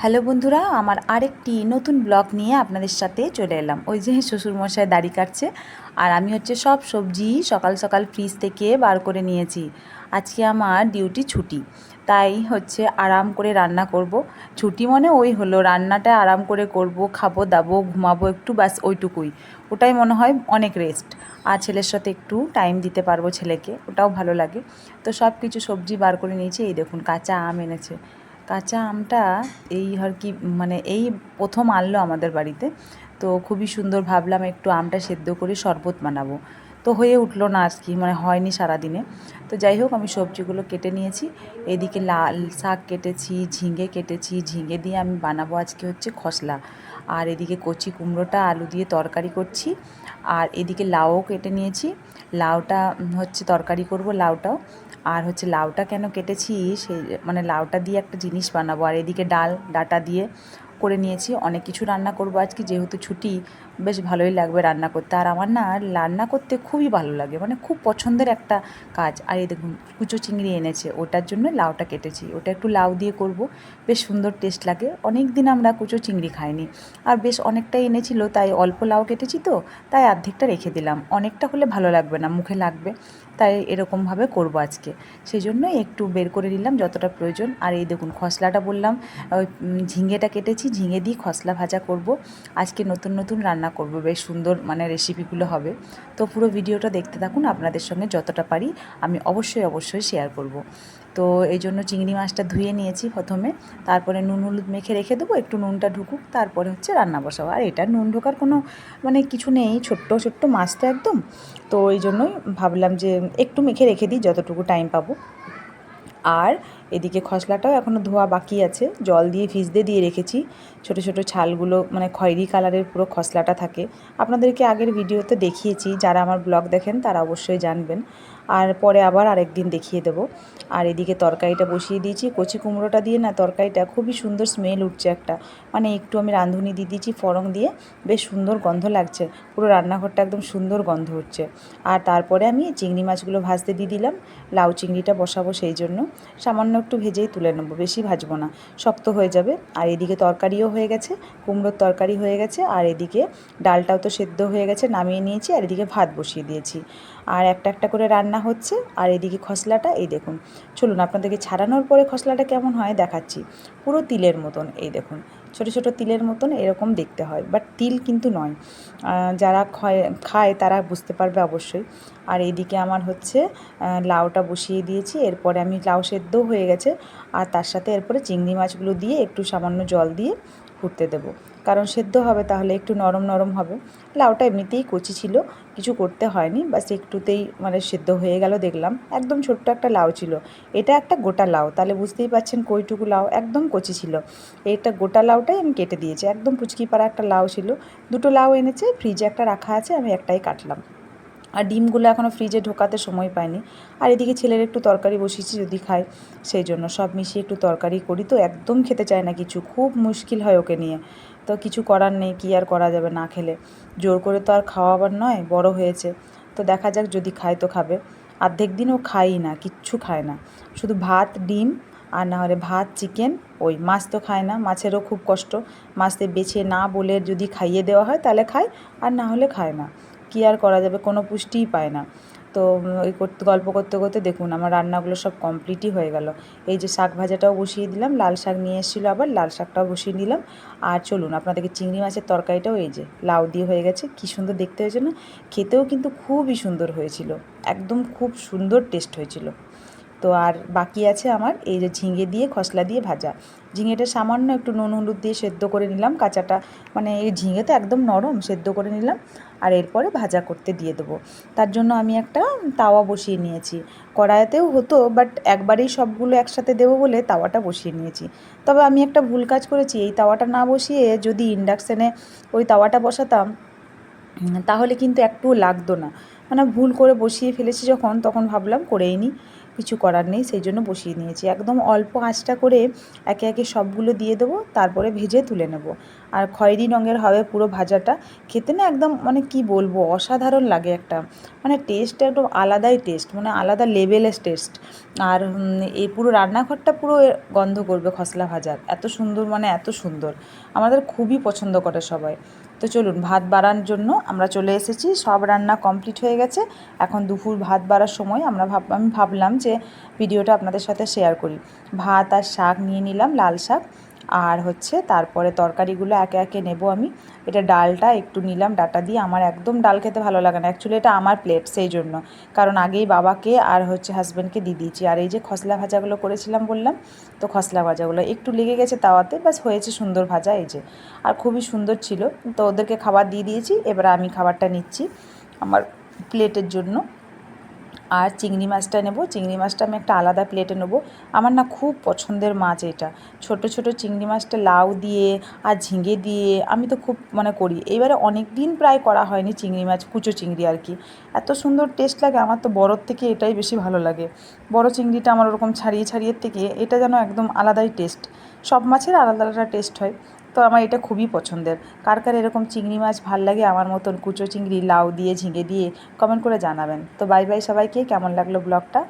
Hello বন্ধুরা, আমার আরেকটি নতুন ব্লগ নিয়ে আপনাদের সাথে চলে এলাম। ওই যে শ্বশুরমশাই দাড়ি কাটছে, আর আমি সব সবজি সকাল সকাল ফ্রিজ থেকে বার করে নিয়েছি। আজকে আমার ডিউটি ছুটি, তাই আরাম করে রান্না করব। ছুটি মানে ওই হলো, রান্নাটা আরাম করে করব, খাবো দাবো ঘুমাবো একটু, ব্যাস ওইটুকুই। ওটাই মনে হয় অনেক রেস্ট। আর ছেলের সাথে একটু টাইম দিতে পারবো ছেলেকে, ওটাও ভালো লাগে। তো সব কিছু সবজি বার করে নিয়েছি। এই দেখুন কাঁচা আম এনেছে। কাঁচা আমটা এই মানে এই প্রথম আনলো আমাদের বাড়িতে। তো খুবই সুন্দর, ভাবলাম একটু আমটা সেদ্ধ করে শরবত বানাবো। তো হয়ে উঠলো না মানে হয়নি সারাদিনে। তো যাই হোক, আমি সবজিগুলো কেটে নিয়েছি। এদিকে লাল শাক কেটেছি, ঝিঙে কেটেছি, ঝিঙে দিয়ে আমি বানাবো আজকে খসলা। আর এদিকে কচি কুমড়োটা আলু দিয়ে তরকারি করছি। আর এদিকে লাউও কেটে নিয়েছি, লাউটা তরকারি করব লাউটাও। আর লাউটা কেন কেটেছি, সেই মানে লাউটা দিয়ে একটা জিনিস বানাবো। আর এদিকে ডাটা দিয়ে করে নিয়েছি। অনেক কিছু রান্না করব আজকে, যেহেতু ছুটি, বেশ ভালোই লাগবে রান্না করতে। আর আমার না রান্না করতে খুবই ভালো লাগে, মানে খুব পছন্দের একটা কাজ। আর এই দেখুন কুচো চিংড়ি এনেছে, ওটার জন্য লাউটা কেটেছি। ওটা একটু লাউ দিয়ে করব, বেশ সুন্দর টেস্ট লাগে। অনেক দিন আমরা কুচো চিংড়ি খাইনি, আর বেশ অনেকটাই এনেছিল, তাই অল্প লাউ কেটেছি, তো তাই অর্ধেকটা রেখে দিলাম। অনেকটা হলে ভালো লাগবে না, মুখে লাগবে, তাই এরকমভাবে করব আজকে। সেই জন্যই একটু বের করে নিলাম যতটা প্রয়োজন। আর এই দেখুন খসলাটা বললাম, ওই ঝিঙেটা কেটেছি, ঝিঙে দিয়ে খসলা ভাজা করব। আজকে নতুন নতুন রান্না করব, বেশ সুন্দর মানে রেসিপিগুলো হবে। তো পুরো ভিডিওটা দেখতে থাকুন, আপনাদের সঙ্গে যতটা পারি আমি অবশ্যই শেয়ার করব। তো এই জন্য চিংড়ি মাছটা ধুয়ে নিয়েছি প্রথমে, তারপরে নুন হলুদ মেখে রেখে দেবো, একটু নুনটা ঢুকুক, তারপরে রান্না বসাবো। আর এটা নুন ঢোকার কোনো মানে কিছু নেই, ছোট্ট ছোট্ট মাছ তো একদম। তো এই জন্যই ভাবলাম যে একটু মেখে রেখে দিই যতটুকু টাইম পাবো। আর এদিকে খসলাটাও এখনও ধোয়া বাকি আছে, জল দিয়ে ভিজতে দিয়ে রেখেছি। ছোট ছোট ছালগুলো মানে খয়েরি কালারের পুরো খসলাটা থাকে। আপনাদেরকে আগের ভিডিওতে দেখিয়েছি, যারা আমার ব্লগ দেখেন তারা অবশ্যই জানবেন। আর পরে আবার আরেকদিন দেখিয়ে দেবো। আর এদিকে তরকারিটা বসিয়ে দিয়েছি, কচি কুমড়োটা দিয়ে না তরকারিটা খুবই সুন্দর স্মেল উঠছে একটা, মানে একটু আমি রাঁধুনি দিয়ে দিয়েছি ফড়ং দিয়ে, বেশ সুন্দর গন্ধ লাগছে, পুরো রান্নাঘরটা একদম সুন্দর গন্ধ হচ্ছে। আর তারপরে আমি চিংড়ি মাছগুলো ভাজতে দিয়ে দিলাম, লাউ চিংড়িটা বসাবো, সেই জন্য সামান্য একটু ভেজেই তুলে নেবো, বেশি ভাজবো না, শক্ত হয়ে যাবে। আর এদিকে তরকারিও হয়ে গেছে, কুমড়োর তরকারি হয়ে গেছে। আর এদিকে ডালটাও তো সেদ্ধ হয়ে গেছে, নামিয়ে নিয়েছি। আর এদিকে ভাত বসিয়ে দিয়েছি, আর একটা একটা করে রান্না হচ্ছে। আর এদিকে খসলাটা এই দেখুন, চলুন আপনাদেরকে ছাড়ানোর পরে খসলাটা কেমন হয় দেখাচ্ছি। পুরো তিলের মতন, এই দেখুন ছোট ছোট তিলের মতন এরকম দেখতে হয়, বাট তিল কিন্তু নয়। যারা খায় তারা বুঝতে পারবে অবশ্যই। আর এইদিকে আমার লাউটা বসিয়ে দিয়েছি, এরপরে আমি লাউ সেদ্ধ হয়ে গেছে, আর তার সাথে এরপরে চিংড়ি মাছগুলো দিয়ে একটু সামান্য জল দিয়ে ফুটতে দেবো, কারণ সেদ্ধ হবে, তাহলে একটু নরম নরম হবে। লাউটা এমনিতেই কচি ছিল, কিছু করতে হয়নি, বাস একটুতেই মানে সেদ্ধ হয়ে গেল। দেখলাম একদম ছোট্ট একটা লাউ ছিল, এটা একটা গোটা লাউ, তাহলে বুঝতেই পারছেন কইটুকু লাউ, একদম কচি ছিল। এটা গোটা লাউটাই আমি কেটে দিয়েছি, একদম পুচকি পাড়া একটা লাউ ছিল। দুটো লাউ এনেছে, ফ্রিজে একটা রাখা আছে, আমি একটাই কাটলাম। আর ডিমগুলো এখনও ফ্রিজে ঢোকাতে সময় পাইনি। আর এদিকে ছেলের একটু তরকারি বসিয়েছি, যদি খায়, সেই জন্য সব মিশিয়ে একটু তরকারি করি। তো একদম খেতে চায় না কিছু, খুব মুশকিল হয় ওকে নিয়ে। তো কিছু করার নেই, কী আর করা যাবে, না খেলে জোর করে তো আর খাওয়াবার নয়, বড় হয়েছে। তো দেখা যাক, যদি খায় তো খাবে। অর্ধেক দিন ও খায়ই না, কিচ্ছু খায় না, শুধু ভাত ডিম, আর না হলে ভাত চিকেন। ওই মাছ তো খায় না, মাছেরও খুব কষ্ট, মাছতে বেছে না বলে যদি খাইয়ে দেওয়া হয় তাহলে খায়, আর না হলে খায় না। কী আর করা যাবে, কোনো পুষ্টিই পায় না। তো ওই গল্প করতে করতে দেখুন আমার রান্নাগুলো সব কমপ্লিটই হয়ে গেল। এই যে শাক ভাজাটাও বসিয়ে দিলাম, লাল শাক নিয়ে এসেছিলো, আবার লাল শাকটাও বসিয়ে দিলাম। আর চলুন আপনাদেরকে চিংড়ি মাছের তরকারিটাও, এই যে লাউ দিয়ে হয়ে গেছে, কী সুন্দর দেখতে হয়েছে না, খেতেও কিন্তু খুবই সুন্দর হয়েছিল, একদম খুব সুন্দর টেস্ট হয়েছিল। তো আর বাকি আছে আমার এই যে ঝিঙে দিয়ে খসলা দিয়ে ভাজা। ঝিঙেটা সামান্য একটু নুন হলুদ দিয়ে সেদ্ধ করে নিলাম, কাঁচাটা মানে এই ঝিঙে তো একদম নরম, সেদ্ধ করে নিলাম। আর এরপরে ভাজা করতে দিয়ে দেবো। তার জন্য আমি একটা তাওয়া বসিয়ে নিয়েছি, কড়াইতেও হতো, বাট একবারেই সবগুলো একসাথে দেবো বলে তাওয়াটা বসিয়ে নিয়েছি। তবে আমি একটা ভুল কাজ করেছি, এই তাওয়াটা না বসিয়ে যদি ইন্ডাকশানে ওই তাওয়াটা বসাতাম, তাহলে কিন্তু একটুও লাগতো না। মানে ভুল করে বসিয়ে ফেলেছি যখন, তখন ভাবলাম করেই নিই। কিছু করার নেই, সেই জন্য বসিয়ে নিয়েছি। একদম অল্প আঁচটা করে একে একে সবগুলো দিয়ে দেবো, তারপরে ভেজে তুলে নেব। আর খয়েরি রঙের হবে পুরো ভাজাটা, খেতে না একদম মানে কি বলবো, অসাধারণ লাগে একটা, মানে টেস্টটা একদম আলাদাই টেস্ট, মানে আলাদা লেভেলের টেস্ট। আর এই পুরো রান্নাঘরটা পুরো গন্ধ করবে খসলা ভাজার, এত সুন্দর, মানে এত সুন্দর, আমাদের খুবই পছন্দ করে সবাই। তো চলুন, ভাত বাড়ার জন্য আমরা চলে এসেছি, সব রান্না কমপ্লিট হয়ে গেছে। এখন দুপুর ভাত বাড়ার সময় আমি ভাবলাম যে ভিডিওটা আপনাদের সাথে শেয়ার করি। ভাত আর শাক নিয়ে নিলাম, লাল শাক, আর হচ্ছে তারপরে তরকারিগুলো একে একে নেব আমি। এটা ডালটা একটু নিলাম, ডাটা দিয়ে, আমার একদম ডাল খেতে ভালো লাগে না, অ্যাকচুয়ালি এটা আমার প্লেট, সেই জন্য, কারণ আগেই বাবাকে আর হচ্ছে হাজব্যান্ডকে দিয়ে দিয়েছি। আর এই যে খসলা ভাজাগুলো করেছিলাম বললাম, তো খসলা ভাজাগুলো একটু লেগে গেছে তাওয়াতে, ব্যাস হয়েছে সুন্দর ভাজা, এই যে, আর খুবই সুন্দর ছিল। তো ওদেরকে খাবার দিয়ে দিয়েছি, এবার আমি খাবারটা নিচ্ছি আমার প্লেটের জন্য। আর চিংড়ি মাছটা নেব, চিংড়ি মাছটা আমি একটা আলাদা প্লেটে নেব। আমার না খুব পছন্দের মাছ এটা, ছোট ছোট চিংড়ি মাছটা লাউ দিয়ে আর ঝিঙে দিয়ে আমি তো খুব মানে করি। এবারে অনেক দিন প্রায় করা হয়নি চিংড়ি মাছ, কুচো চিংড়ি আর কি, এত সুন্দর টেস্ট লাগে। আমার তো বড়োর থেকে এটাই বেশি ভালো লাগে, বড় চিংড়িটা আমার ওরকম ছাড়িয়ে ছাড়িয়ে থেকে এটা যেন একদম আলাদাই টেস্ট। সব মাছের আলাদা আলাদা টেস্ট হয়, তো আমার এটা খুবই পছন্দের। কার কার এরকম চিংড়ি মাছ ভাল লাগে আমার মতন কুচো চিংড়ি লাউ দিয়ে ঝিঙে দিয়ে, কমেন্ট করে জানাবেন। তো বাই বাই সবাইকে, কেমন লাগলো ব্লগটা।